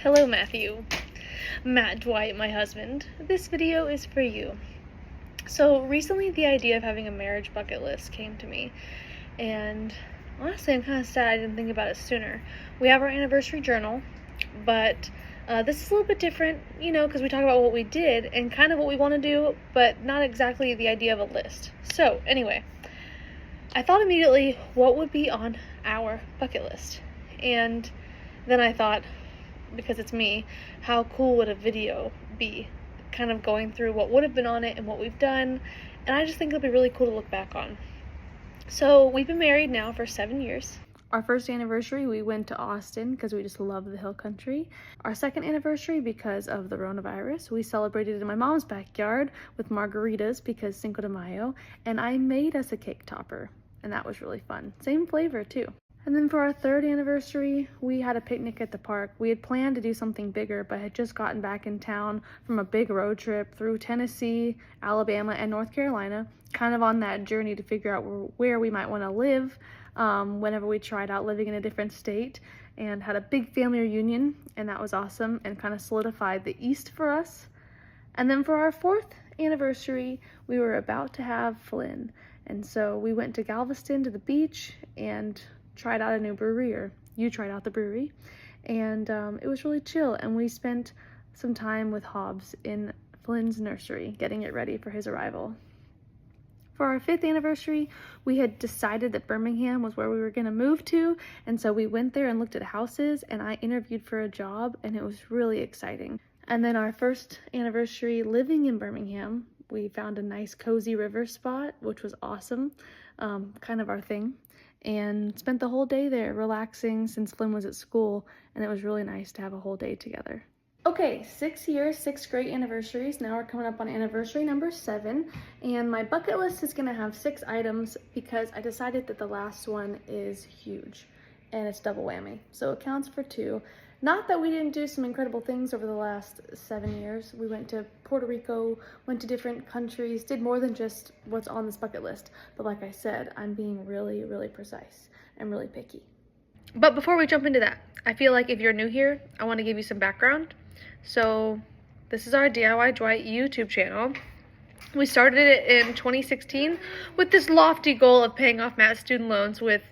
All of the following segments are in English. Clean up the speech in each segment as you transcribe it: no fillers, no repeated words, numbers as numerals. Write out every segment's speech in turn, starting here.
Hello, Matthew. Matt Dwight, my husband. This video is for you. So recently the idea of having a marriage bucket list came to me, and honestly I'm kind of sad I didn't think about it sooner. We have our anniversary journal, but this is a little bit different, because we talk about what we did and kind of what we want to do, but not exactly the idea of a list. So anyway, I thought immediately, what would be on our bucket list? And then I thought, because it's me, how cool would a video be? Kind of going through what would have been on it and what we've done, and I just think it'll be really cool to look back on. So we've been married now for 7 years. Our first anniversary, we went to Austin because we just love the hill country. Our second anniversary, because of the coronavirus, we celebrated in my mom's backyard with margaritas because Cinco de Mayo, and I made us a cake topper, and that was really fun. Same flavor too. And then for our third anniversary, we had a picnic at the park. We had planned to do something bigger, but had just gotten back in town from a big road trip through Tennessee, Alabama, and North Carolina, kind of on that journey to figure out where we might want to live whenever we tried out living in a different state, and had a big family reunion, and that was awesome and kind of solidified the East for us. And then for our fourth anniversary, we were about to have Flynn, and so we went to Galveston to the beach and tried out a new brewery, or you tried out the brewery, and it was really chill, and we spent some time with Hobbs in Flynn's nursery getting it ready for his arrival. For our fifth anniversary, we had decided that Birmingham was where we were going to move to, and so we went there and looked at houses, and I interviewed for a job, and it was really exciting. And then our first anniversary living in Birmingham, we found a nice cozy river spot, which was awesome, kind of our thing, and spent the whole day there relaxing since Flynn was at school, and it was really nice to have a whole day together. Okay, 6 years, 6 great anniversaries. Now we're coming up on anniversary number 7, and my bucket list is gonna have 6 items because I decided that the last one is huge, and it's double whammy, so it counts for 2. Not that we didn't do some incredible things over the last 7 years. We went to Puerto Rico, went to different countries, did more than just what's on this bucket list. But like I said, I'm being really, really precise and really picky. But before we jump into that, I feel like if you're new here, I want to give you some background. So this is our DIY Dwight YouTube channel. We started it in 2016 with this lofty goal of paying off Matt's student loans with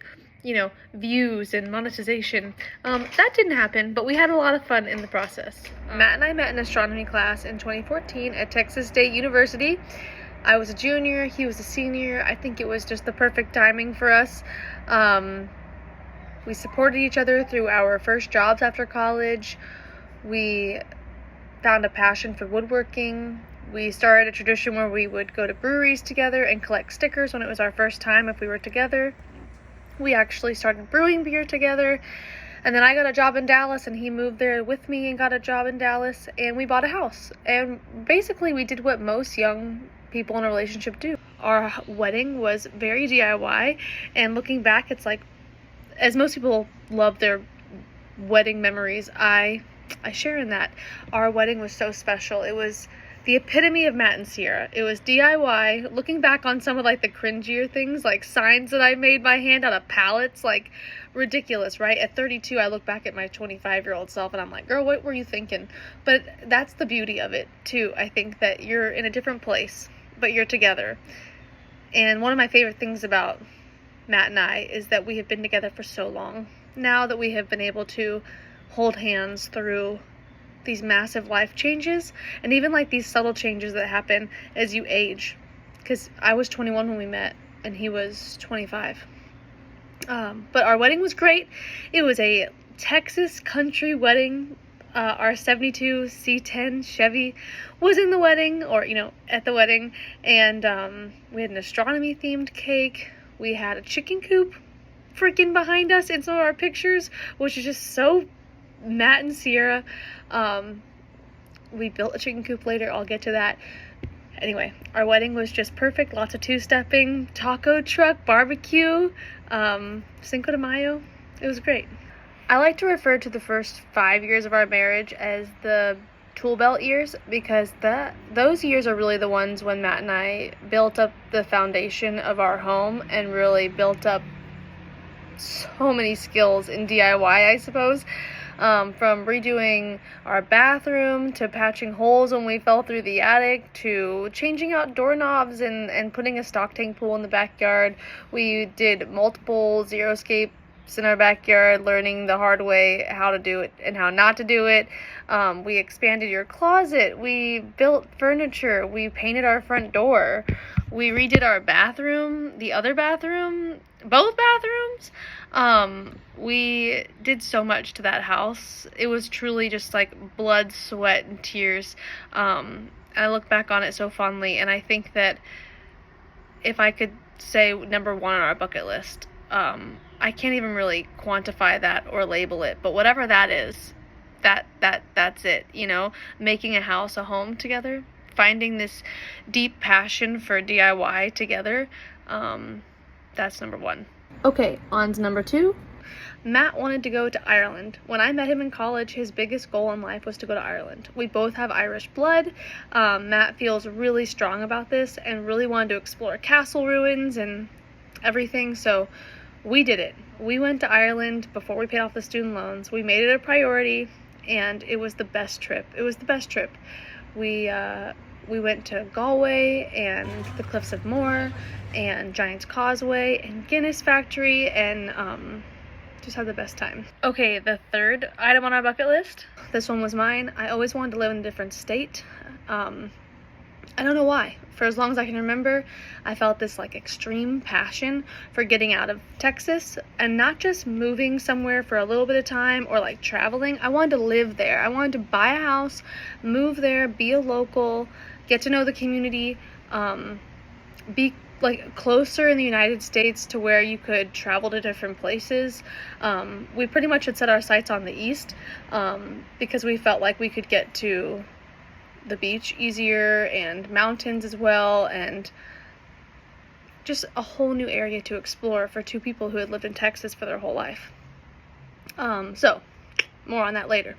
views and monetization. That didn't happen, but we had a lot of fun in the process. Matt and I met in astronomy class in 2014 at Texas State University. I was a junior, he was a senior. I think it was just the perfect timing for us. We supported each other through our first jobs after college. We found a passion for woodworking. We started a tradition where we would go to breweries together and collect stickers when it was our first time if we were together. We actually started brewing beer together, and then I got a job in Dallas, and he moved there with me and got a job in Dallas, and we bought a house. And basically we did what most young people in a relationship do. Our wedding was very DIY, and looking back, it's like, as most people love their wedding memories, I share in that. Our wedding was so special. It was the epitome of Matt and Sierra. It was DIY, looking back on some of the cringier things, like signs that I made by hand out of pallets, ridiculous, right? At 32, I look back at my 25-year-old self and I'm like, girl, what were you thinking? But that's the beauty of it too. I think that you're in a different place, but you're together. And one of my favorite things about Matt and I is that we have been together for so long. Now that we have been able to hold hands through these massive life changes, and even these subtle changes that happen as you age, because I was 21 when we met and he was 25. But our wedding was great. It was a Texas country wedding. Our 72 C10 Chevy was in the wedding, or at the wedding, and we had an astronomy themed cake. We had a chicken coop freaking behind us in some of our pictures, which is just so Matt and Sierra. We built a chicken coop later, I'll get to that. Anyway, our wedding was just perfect. Lots of two-stepping, taco truck, barbecue, Cinco de Mayo. It was great. I like to refer to the first 5 years of our marriage as the tool belt years, because those years are really the ones when Matt and I built up the foundation of our home and really built up so many skills in DIY, I suppose. From redoing our bathroom to patching holes when we fell through the attic to changing out doorknobs and putting a stock tank pool in the backyard. We did multiple xeriscapes in our backyard, learning the hard way how to do it and how not to do it. We expanded your closet. We built furniture. We painted our front door. We redid our bathroom, the other bathroom, both bathrooms. We did so much to that house. It was truly just like blood, sweat, and tears. I look back on it so fondly, and I think that if I could say number one on our bucket list, I can't even really quantify that or label it, but whatever that is, that's it, you know, making a house a home together, finding this deep passion for DIY together. That's number one. Okay, on to number two. Matt wanted to go to Ireland. When I met him in college, his biggest goal in life was to go to Ireland. We both have Irish blood. Matt feels really strong about this and really wanted to explore castle ruins and everything, so we did it. We went to Ireland before we paid off the student loans. We made it a priority, and it was the best trip. We went to Galway and the Cliffs of Moher and Giant's Causeway and Guinness Factory, and just had the best time. Okay, the third item on our bucket list. This one was mine. I always wanted to live in a different state. I don't know why. For as long as I can remember, I felt this like extreme passion for getting out of Texas and not just moving somewhere for a little bit of time or like traveling. I wanted to live there. I wanted to buy a house, move there, be a local, get to know the community, be like closer in the United States to where you could travel to different places. We pretty much had set our sights on the east because we felt like we could get to the beach easier and mountains as well, and just a whole new area to explore for two people who had lived in Texas for their whole life. So more on that later.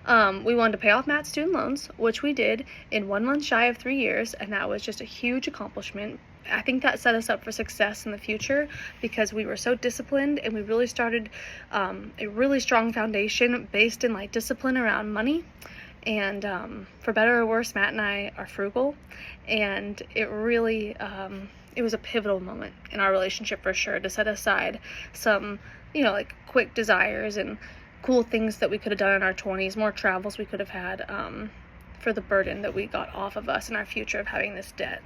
We wanted to pay off Matt's student loans, which we did in 1 month shy of 3 years, and that was just a huge accomplishment. I think that set us up for success in the future because we were so disciplined, and we really started a really strong foundation based in like discipline around money. And for better or worse, Matt and I are frugal, and it really it was a pivotal moment in our relationship for sure to set aside some, you know, like quick desires and cool things that we could have done in our 20s, more travels we could have had, for the burden that we got off of us in our future of having this debt.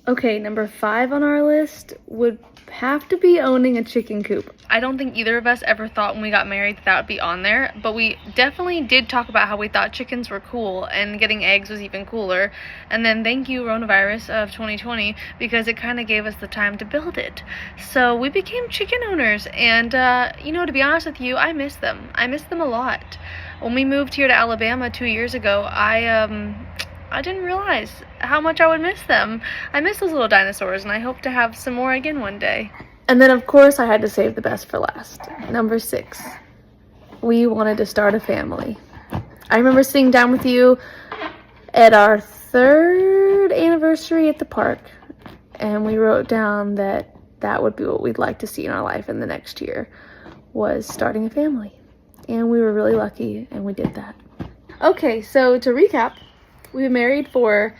Okay, number 5 on our list would have to be owning a chicken coop. I don't think either of us ever thought when we got married that would be on there, but we definitely did talk about how we thought chickens were cool and getting eggs was even cooler. And then thank you, coronavirus of 2020, because it kind of gave us the time to build it. So we became chicken owners, and you know, to be honest with you, I miss them. I miss them a lot. When we moved here to Alabama 2 years ago, I didn't realize how much I would miss them. I miss those little dinosaurs, and I hope to have some more again one day. And then, of course, I had to save the best for last. Number 6. We wanted to start a family. I remember sitting down with you at our 3rd anniversary at the park, and we wrote down that that would be what we'd like to see in our life in the next year, was starting a family. And we were really lucky, and we did that. Okay, so to recap, we've been married for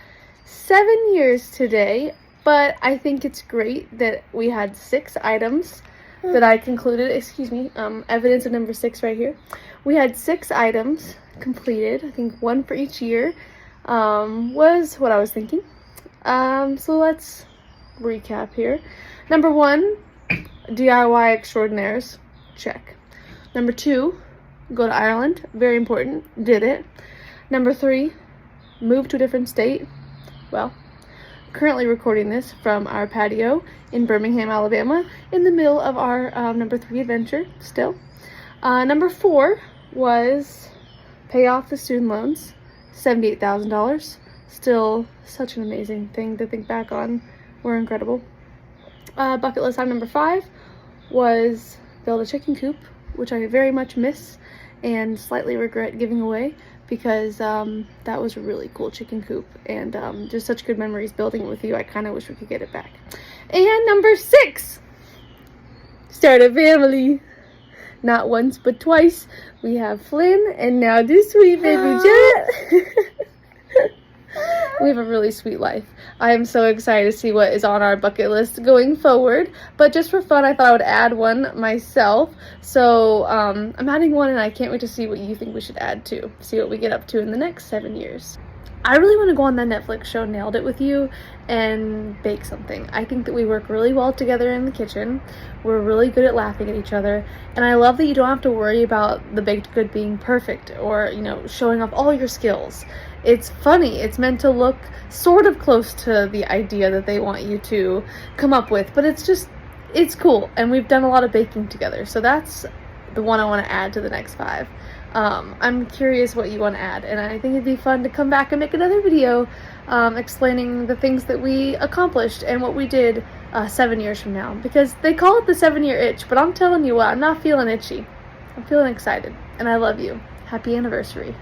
7 years today, but I think it's great that we had 6 items that I concluded, evidence of number 6 right here. We had 6 items completed. I think 1 for each year was what I was thinking. So let's recap here. Number 1, DIY extraordinaires, check. Number 2, go to Ireland, very important, did it. Number 3, move to a different state. Well, currently recording this from our patio in Birmingham, Alabama, in the middle of our number 3 adventure still. Number 4 was pay off the student loans, $78,000. Still such an amazing thing to think back on. We're incredible. Bucket list item number 5 was build a chicken coop, which I very much miss and slightly regret giving away, because that was a really cool chicken coop, and just such good memories building it with you. I kind of wish we could get it back. And number 6, start a family. not once but twice. We have Flynn, and now this sweet baby Jet. We have a really sweet life. I am so excited to see what is on our bucket list going forward. But just for fun, I thought I would add one myself. So I'm adding one, and I can't wait to see what you think we should add too. See what we get up to in the next 7 years. I really want to go on that Netflix show Nailed It with you and bake something. I think that we work really well together in the kitchen. We're really good at laughing at each other. And I love that you don't have to worry about the baked good being perfect or, you know, showing off all your skills. It's funny. It's meant to look sort of close to the idea that they want you to come up with. But it's cool. And we've done a lot of baking together. So that's the one I want to add to the next 5. I'm curious what you want to add, and I think it'd be fun to come back and make another video explaining the things that we accomplished and what we did 7 years from now, because they call it the 7-year itch, but I'm telling you what, I'm not feeling itchy. I'm feeling excited, and I love you. Happy anniversary.